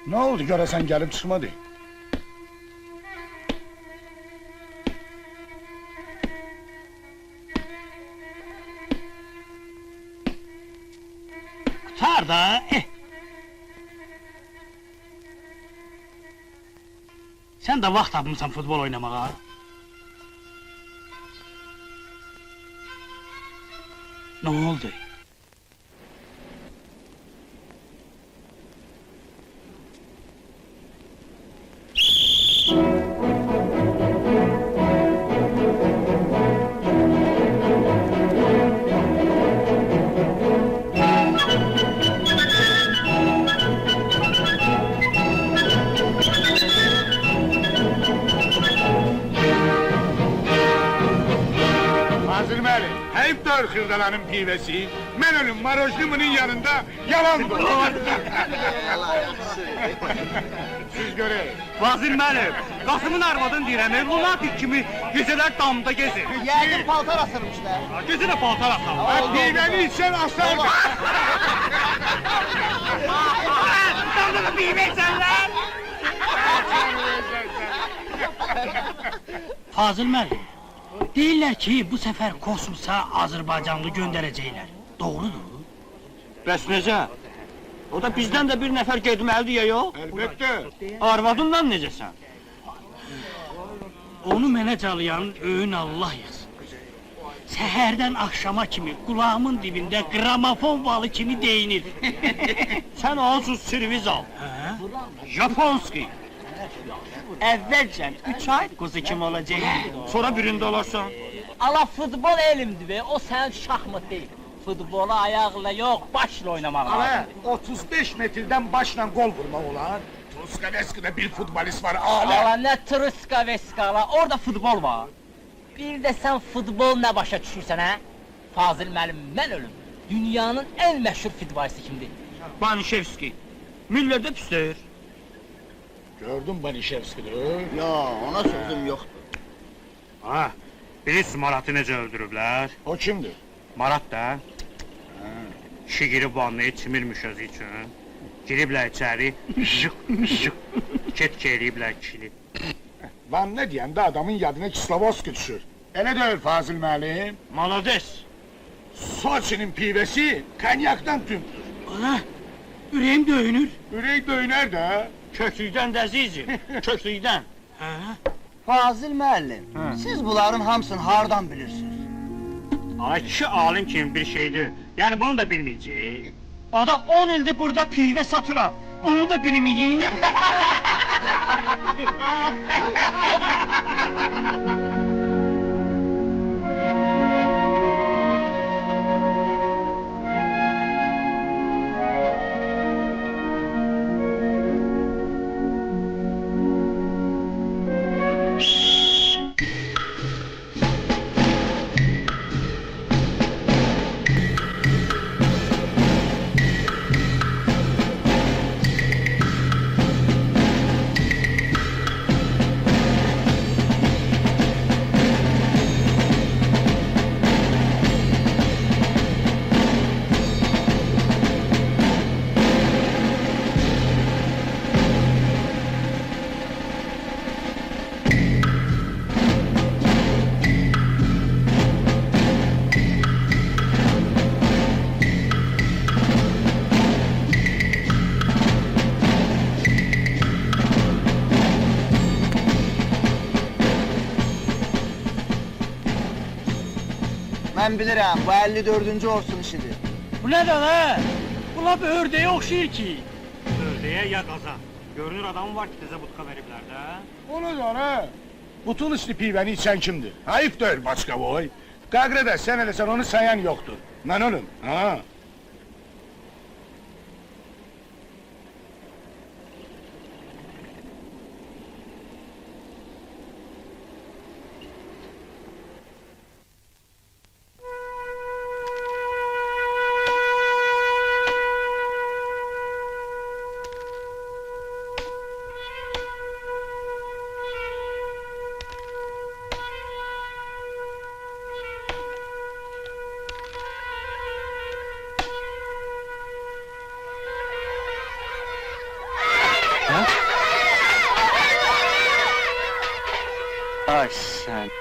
Ne oldu göresen gelip çıkmadı? Tutar da, Sen de vaxt tapmışsan futbol oynamağa. Ne oldu? Ayıptır Hırdalan'ın pivesi, Menon'un marojlumunun yanında yalan dolar. Siz görün. Vazir mənim, Qasımın arvadın deyirəm, lunatik kimi gecələr damda gezir. Yəqin paltar asırmışlar. Gecə də paltar asarlar. Piveni içsen aslanır. Damda da pivə içərlər! Fazıl müəllim, deyirlər ki, bu səfər kosmosa Azərbaycanlı göndərəcəklər. Doğrudur? Bəs necə? O da bizdən də bir nəfər getməlidir ya yox? Elbette. Arvadından necəsən? Onu mənə calayan öyün Allah yazsın. Səhərdən axşama kimi qulağımın dibində qramofon balı kimi deyinir. Sən onsuz serviz al. Japonski. Əvvəlcən 3 ay quzu kimi olacaq. Sonra birində olarsan. Ala futbol elmdir be, o sənin şahmat deyil. Futbolu ayaqla yox, başla oynamaq lazımdır. 35 metreden başla gol vurma olan. Truskaveski'de bir futbolist var ağla. Ala nə truska veskala, orada futbol var. Bir də sən futbol nə başa düşürsən, hə? Fazıl müəllim, mən ölüm. Dünyanın ən məşhur futbolisti kimdir? Banişevski. Müller də pis deyir. Gördün Banişevski'ni. Yo, ona sözüm yoxdur. Ha, bilirsiniz Marat'ı necə öldürüblər? O kimdir? Marat da. Kişi girib vannayı çimirmiş özü üçün. Giriblər içəri, mışıq, ketki eləyiblər kişini. Lan ne diyen de adamın yadına Kislovoski düşür. Ele değil Fazıl müəllim. Malades. Soçi'nin pivesi kanyaktan tümdür. Ana, ürəyim döyünür. Ürek döyüner de. Köklükdən də əzizim. Köklükdən. Ha? Fazıl müəllim, siz bunların hamısını hardan bilirsiniz? Ay kişi alim kimi bir şeydir. Yəni bunu da bilməyəcək. Adam 10 ildir burada pivə satıram. Onu da bilməyəcək. Mən bilirəm, bu 54-cü olsun işidir. Bu nədir la? Bu lap ördəyə oxşayır ki. Ördeğe ya gaza. Görünür adamı var ki teze budka veribler de. Onu da ha. Butul üstü pivəni içən kimdir? Ayıp deyil başqa boy. Qagrədə sən elə sən onu sayan yoktur. Lan oğlum, ha. Ay sən.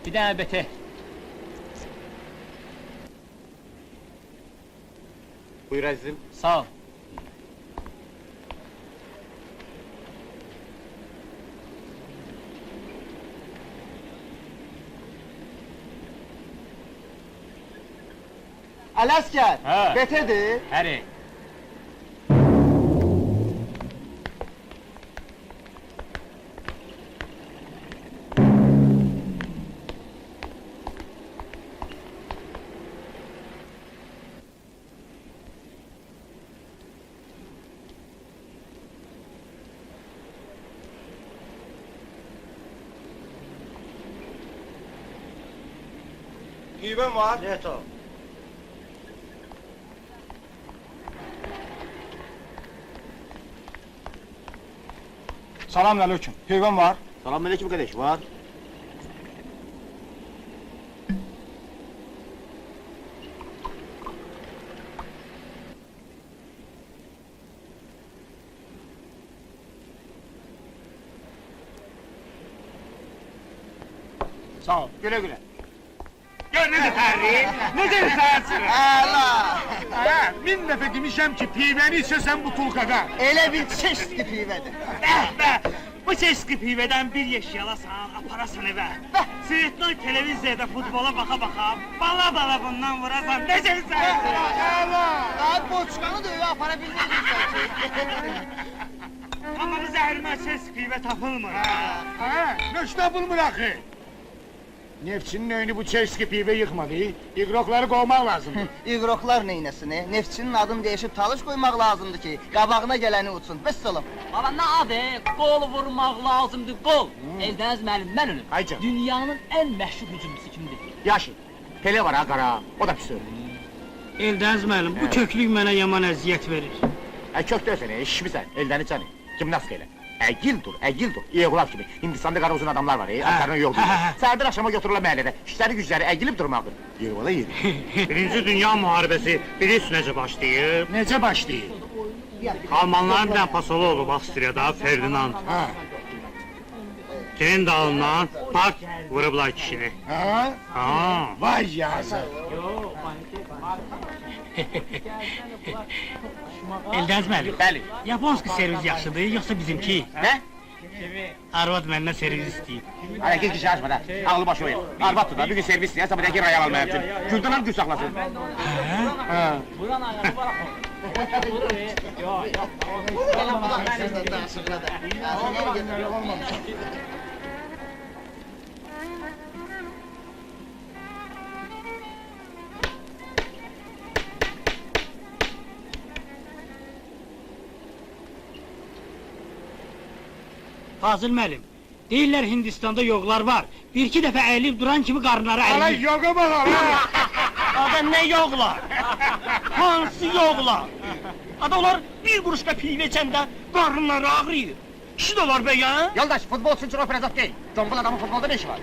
Bir dənə BT. Buyur azizim. Sağ ol. Alaskar, Ha. BT-dir. Həri. Pivən var. Neto. Salamünaleyküm. Pivən var. Salamünaleyküm qardaş, var. Sağ ol. Güle güle. Gör ne de terri, ne de tersi. Əla! Ha, min dəfə demişəm ki, pivəni içəsən butulkada. Elə bir çeşitli pivədir. Be, bu çeşitli piveden bir yaş yalasan, aparasan eve. Seyitler televizyada futbola baka, bala bundan vurasan, necesi sensin? Daha boçkanı da eve apara bilməyəcəksən ki. Ama bu zəhrimə çeşitli pive tapılmır. Ha, nöşte bulmur axı. Neftçinin önünü bu çeşki pive yıkmadı. İgrokları kovmaq lazımdır. İqroklar neynəsini? Neftçinin adını dəyişib talış qoymaq lazımdır ki, qabağına gələni uçsun. Vəssalam. Baba nə adı? Qol vurmaq lazımdır, qol. Eldəniz müəllim, mən ölüm. Ay canım. Dünyanın ən məşhur hücumçusu kimdir? Yaşı. Pele var ha qara. O da pis öyle. Eldəniz müəllim, bu köklük mənə yaman əziyyət verir. Kök dövsene, eşmişsən. Elden içəni. Gimnastik elə. Əgil dur. İyeğulaq kimi. Hindistanda qara uzun adamlar var, atlarına yol değil. Sərdir axşama götürürlər məhəllədə. İşləri gücləri əgilib durmaqdır. Yeğula yedi. Birinci Dünya Muharebesi biliyorsun necə başlayıb. Necə başlayır? Almanların bir pasolu olub Avstriyada, Ferdinand. Ha. Senin dalından bak vurublar kişini. Ha? Ha. Vay yazık. Eldəniz müəllim. Bəli. Yaponski servis yaxşıdır, yoxsa bizimki? Ne? Arvad məndən servis istəyib. Hareket kişi açma da. Ağlı başı oyun. Arvat da bir gün servis diye sabah ki rayal almaya için. Gülden al gül saklasın. Ha. Fazıl müəllim, deyirlər Hindistanda yoxlar var. Bir-iki dəfə əyilib duran kimi qarınları Ala əyilib. yoga bak ala. Ada nə yoxlar? Hansı yoxlar? Ada onlar bir quruşka pivə içəndə qarınları ağrıyır. Kişi də var be ya. Yoldaş futbolcu için operazat değil. Combul adamın futbolda ne işi var?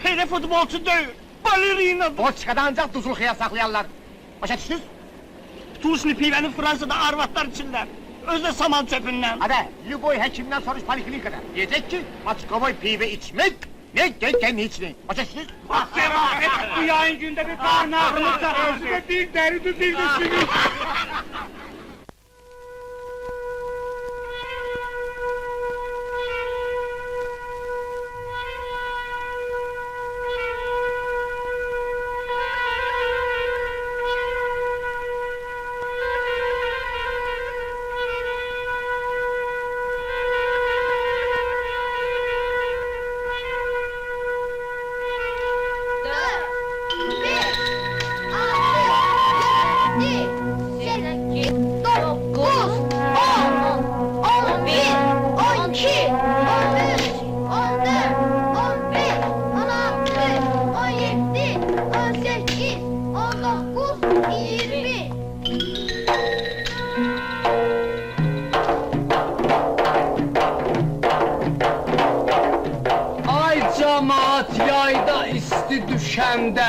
Hele futbolçu deyil, balerinadır. Boçkada ancak tuzlu xiyar saxlayarlar. Başa düşdünüz? Tuzlu pivəni Fransada arvatlar içirlər. Özdə saman çöpündən. Hadi, Lüboy hekimden soruş poliklinikada. Diyecek ki, açıklamayı pive içmek, ne kendi içmeyin. Başa düşdünüz? Bak Serafet, bu yayın günde bir karnı ağrılıkta. Özü de bir deri bir de sümük. Cemaat yayda isti düşəndə,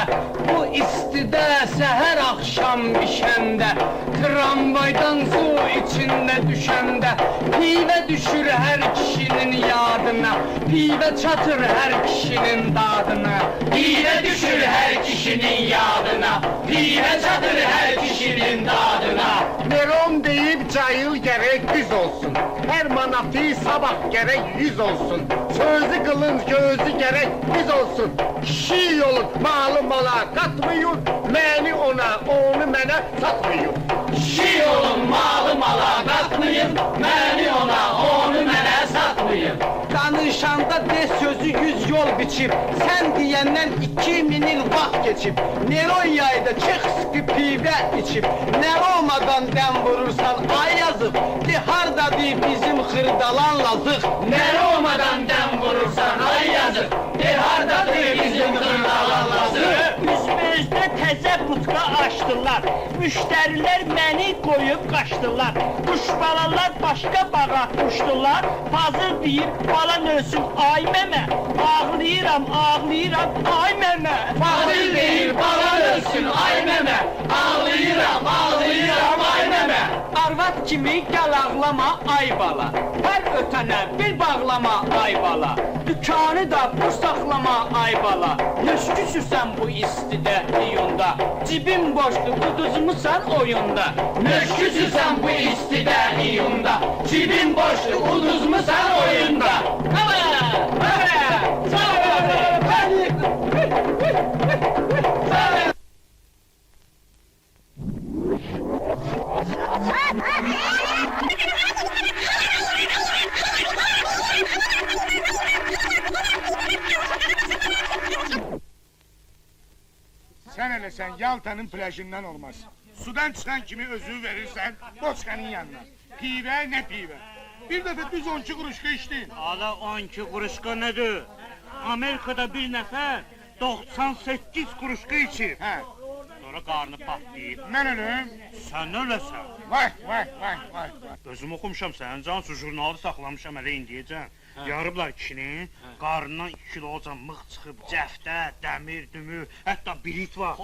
bu istidə səhər axşam bişəndə, tramvaydan su içində düşəndə, pivə düşür hər kişinin yadına, pivə çatır hər kişinin dadına, pivə düşür hər kişinin yadına, pivə çatır hər kişinin dadına. Neron deyip cayıl gerek düz olsun. Her manatı sabah gerek 100 olsun. Sözü kılın gözü gerek biz olsun. Kişi yolun malı mala katmıyor. Beni ona onu mene satmıyor. Kişi olun malı mala katmayın, beni ona onu mənə satmayın. Danışanda de sözü 100 yol biçip, sen diyenden 2000 il vaxt geçip, Neron yayda çık sıkı pivə içip, ne olmadan dem vurursan ay yazık, de harda de bizim xırdalan lazıq. Ne olmadan dem vurursan ay yazık, de harda de bizim xırdalan lazıq. Üzümüzdə təzə butka açdılar. Müştərilər məni qoyub qaçdılar. Quş balalar başqa bağa uçdular. Fazıl deyir, balan ölsün ay məmə. Ağlayıram, ağlayıram, ay məmə. Fadil deyir balan ölsün ay məmə, ağlayıram, ağlayıram ay məmə. Arvad kimi gəl ağlama ay bala. Hər ötənə bir bağlama ay bala. Dükkanı da bu saxlama ay bala. Nöşküsüsən bu istidə iyunda. Cibin boşdur, uduzmusan oyunda. Nöşküsüsən bu istidə iyunda, cibin boşdur, uduzmusan oyunda. Sen hele sen Yalta'nın plajından olmaz. Sudan çıkan kimi özü verirsen Boçka'nın yanına. Pive ne pive. Bir defa düz 12 kuruşka içtin. Ala 12 kuruşka nedir? Amerika'da bir nefer 98 kuruşka içir. He, Sonra karnı patlayıp. ben ölüm. Sen öylesin. Vay, vay, vay, vay, vay. Özüm oxumuşam sən, Cansu jurnalı saxlamışam hələ indiyəcən. Yarıblar kişinin, qarnından 2 kilocan mıx çıxıb, cəftə, dəmir, dümür, hətta birit var.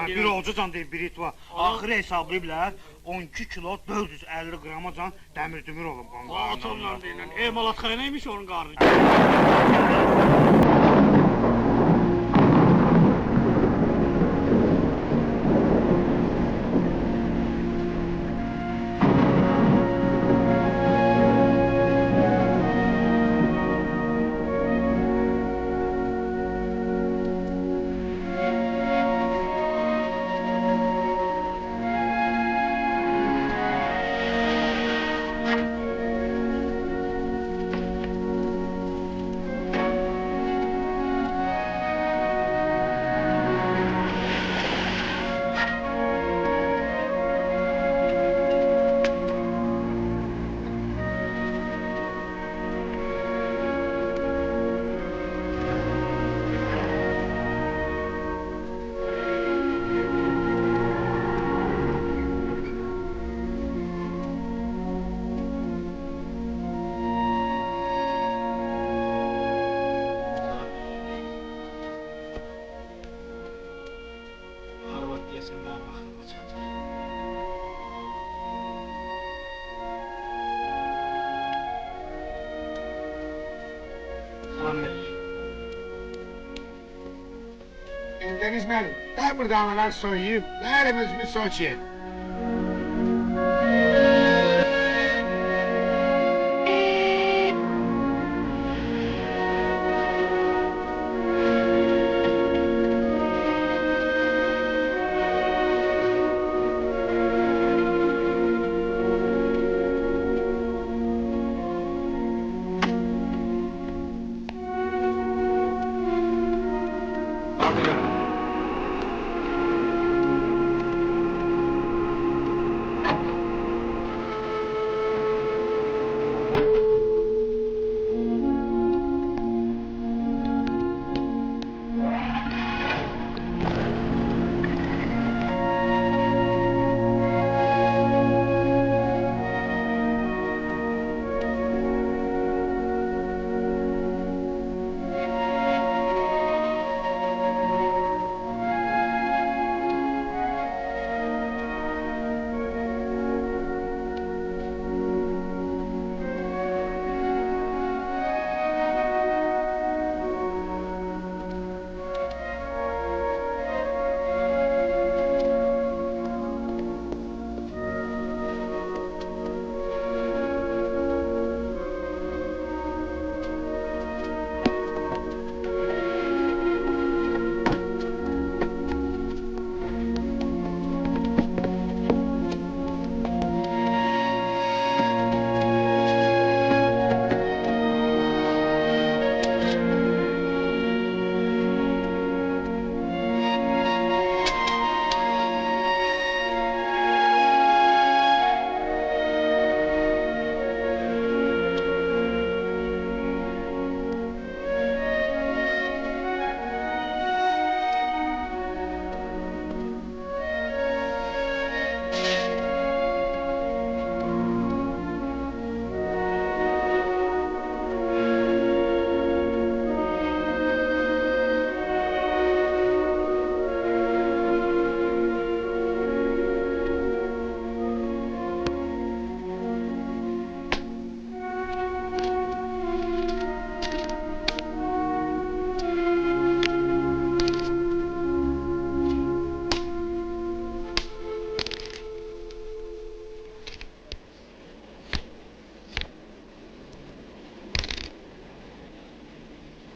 Bir ocacan deyil, birit var. Axırı hesablayıblar, 12 kilo 450 qramacan dəmir dümür olub. Atomla deyilən, emalatxana neymiş onun qarnı? Deniz benim. Ben burada analar soyuyup, yerimiz bir Soçi.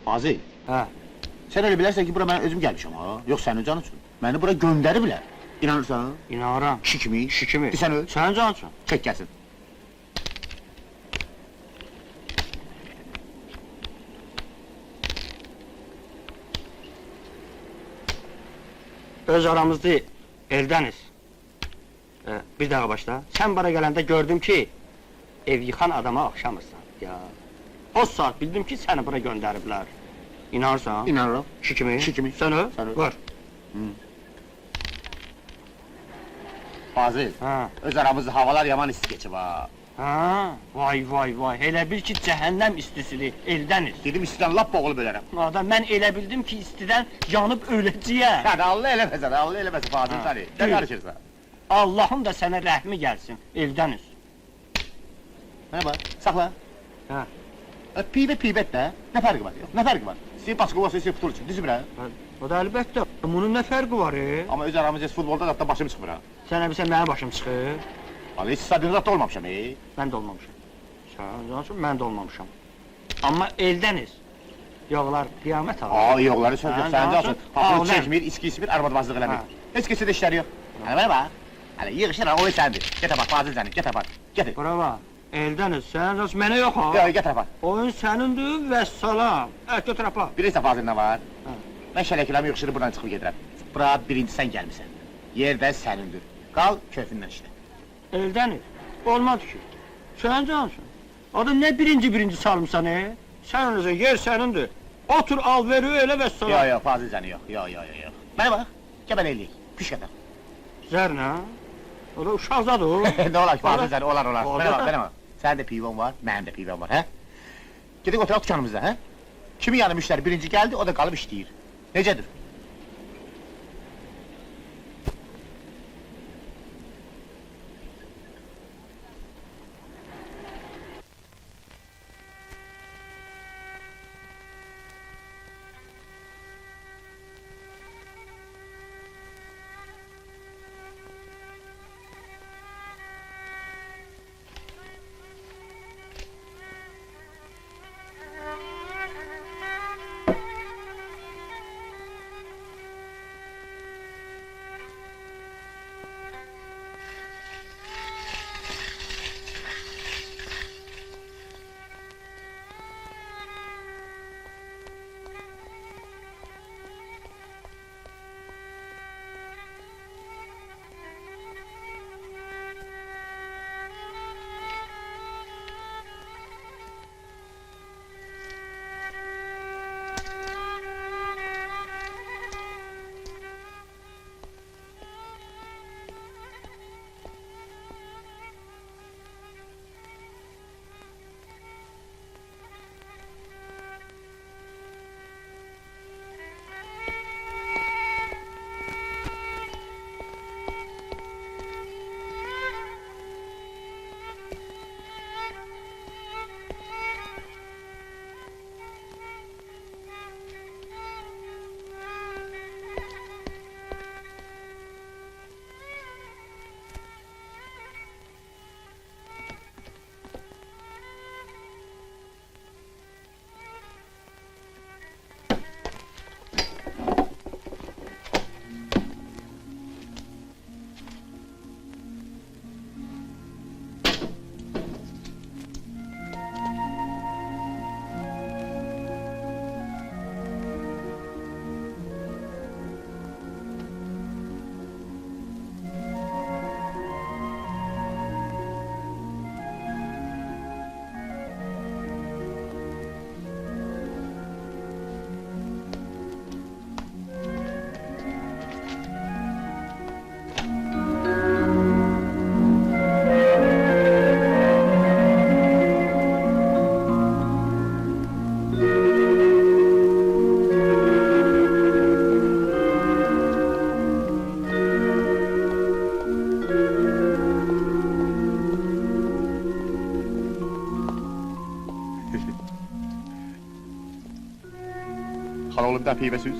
Fazıl. Hə. Sen öyle bilərsən ki, bura mən özüm gəlmişəm ha. Yox sənin can üçün. Məni bura göndəriblər. İnanırsan? İnanıram. Kişi kimi. Kişi kimi. Sən öl. Sənin canın üçün. Çək gəlsin. Öz aramızda Eldəniz. Bir dəqiqə başla. Sən bura gələndə gördüm ki, ev yıxan adama axşamırsan. Ya. O saat bildim ki, səni bura göndəriblər. İnanırsan? İnanıram. Kişi kimi. Kişi kimi. Sən öl. Sən öl. Vur. Fazıl, Ha. öz aramızda havalar yaman isti geçib ha. Ha, vay vay vay. Elə bil ki, cəhənnəm istisidir, eldəniz. Dedim istidən lap boğulu bölərəm. Adam, mən elə bildim ki, istidən yanıb öləcəyəm. Sən Allah eləməsən, Allah eləməsən Fazıl səni. Nə Dur. qarışırsan? Allahın da sənə rəhmi gəlsin, eldəniz. Mənə bax, saxla. Hə. Pivət də, nə fərqi var? Yox, nə fərqi var? Sizin baskı olsa sizin futbol üçün, düzmür ha? O da əlbəttə, bunun nə fərqi var, Amma öz aramızda futbolda da başım çıxmır ha. Sənə bilsən, mənim başım çıxır. Vallahi heç stadionda da olmamışam, Mən də olmamışam. Sən danışın, mən də olmamışam. Amma eldəniz. Yoxlar, qiyamət ağa. Aa, yoxları söz yox, səncə alsın. Papını Ağlar. çəkmir, içki içmir, armadbazlıq eləmir. Ha. Heç kəsə də işləri yox. Hələ mənə bax. Hələ yığışır, o səndir. Get apar, Fazıl sənin, get apar. Get. Bravo. Eldəniz, sən danış, mənə yox ha. Yox, get apar. Oyun sənindir və salam. Götür apar. Bilirsən Fazıl nə var? Ha. Mən şələkiləmi yığışırıb buradan çıxıb gedirəm. Bura birinci sən gəlmisən. Yerdə sənindir. Qal, keyfindən işlə. Eldəniz. Olmadı ki. Sən cansın. Adam nə birinci salmısan, Sən özə, yer sənindir. Otur, al, veri, elə və salam. Yox, yox, Fazıl səni yox, yox. Mənə bax, gəbən eləyik, piş qədər. Zərnə? O da uşaqdadır o. Nə olar ki, Fazıl səni, olar. Orada Mənə bax. Sənin də pivon var, mənim də pivon var, hə? Gedək oturaq dükanımızda, hə? Kimin yanı müştəri birinci gəldi, o da qalıb işləyir. Necədir? Xala oğlum, bir daha pivə süz.